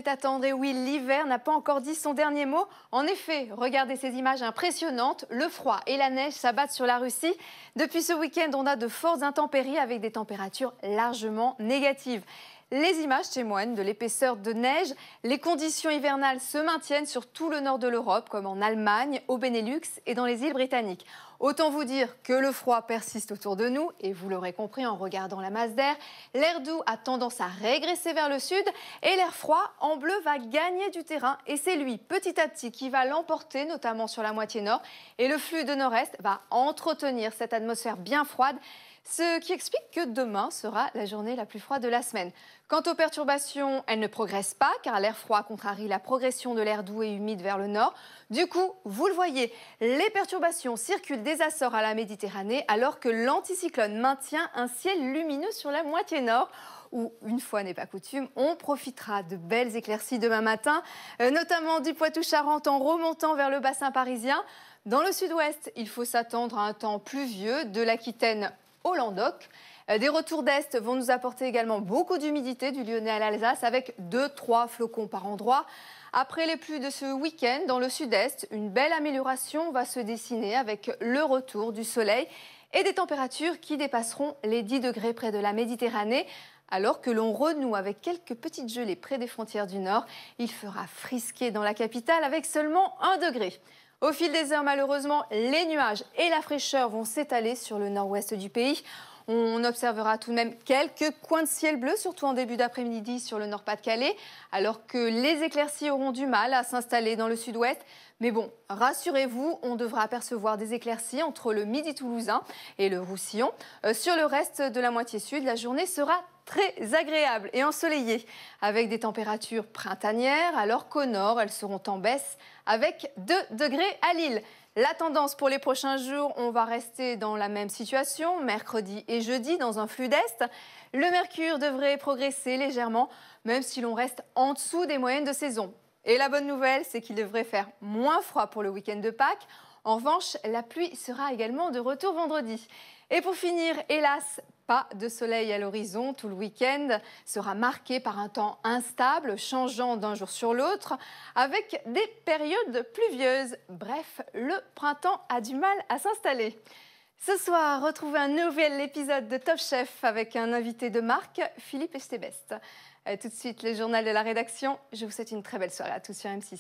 est à attendre. Et oui, l'hiver n'a pas encore dit son dernier mot. En effet, regardez ces images impressionnantes. Le froid et la neige s'abattent sur la Russie. Depuis ce week-end, on a de fortes intempéries avec des températures largement négatives. Les images témoignent de l'épaisseur de neige. Les conditions hivernales se maintiennent sur tout le nord de l'Europe, comme en Allemagne, au Benelux et dans les îles britanniques. Autant vous dire que le froid persiste autour de nous, et vous l'aurez compris en regardant la masse d'air, l'air doux a tendance à régresser vers le sud, et l'air froid en bleu va gagner du terrain, et c'est lui, petit à petit, qui va l'emporter, notamment sur la moitié nord, et le flux de nord-est va entretenir cette atmosphère bien froide, ce qui explique que demain sera la journée la plus froide de la semaine. Quant aux perturbations, elles ne progressent pas car l'air froid contrarie la progression de l'air doux et humide vers le nord. Du coup, vous le voyez, les perturbations circulent des Açores à la Méditerranée alors que l'anticyclone maintient un ciel lumineux sur la moitié nord où, une fois n'est pas coutume, on profitera de belles éclaircies demain matin, notamment du Poitou-Charentes en remontant vers le bassin parisien. Dans le sud-ouest, il faut s'attendre à un temps pluvieux de l'Aquitaine au Languedoc. Des retours d'Est vont nous apporter également beaucoup d'humidité du Lyonnais à l'Alsace avec 2-3 flocons par endroit. Après les pluies de ce week-end dans le sud-est, une belle amélioration va se dessiner avec le retour du soleil et des températures qui dépasseront les 10 degrés près de la Méditerranée. Alors que l'on renoue avec quelques petites gelées près des frontières du Nord, il fera frisquer dans la capitale avec seulement 1 degré. Au fil des heures, malheureusement, les nuages et la fraîcheur vont s'étaler sur le nord-ouest du pays. On observera tout de même quelques coins de ciel bleu, surtout en début d'après-midi sur le Nord-Pas-de-Calais, alors que les éclaircies auront du mal à s'installer dans le sud-ouest. Mais bon, rassurez-vous, on devra apercevoir des éclaircies entre le midi toulousain et le Roussillon. Sur le reste de la moitié sud, la journée sera très agréable et ensoleillée, avec des températures printanières, alors qu'au nord, elles seront en baisse, avec 2 degrés à Lille. La tendance pour les prochains jours, on va rester dans la même situation, mercredi et jeudi, dans un flux d'est. Le mercure devrait progresser légèrement, même si l'on reste en dessous des moyennes de saison. Et la bonne nouvelle, c'est qu'il devrait faire moins froid pour le week-end de Pâques. En revanche, la pluie sera également de retour vendredi. Et pour finir, hélas, pas de soleil à l'horizon. Tout le week-end sera marqué par un temps instable, changeant d'un jour sur l'autre, avec des périodes pluvieuses. Bref, le printemps a du mal à s'installer. Ce soir, retrouvez un nouvel épisode de Top Chef avec un invité de marque, Philippe Estébest. Tout de suite, le journal de la rédaction. Je vous souhaite une très belle soirée à tous sur M6.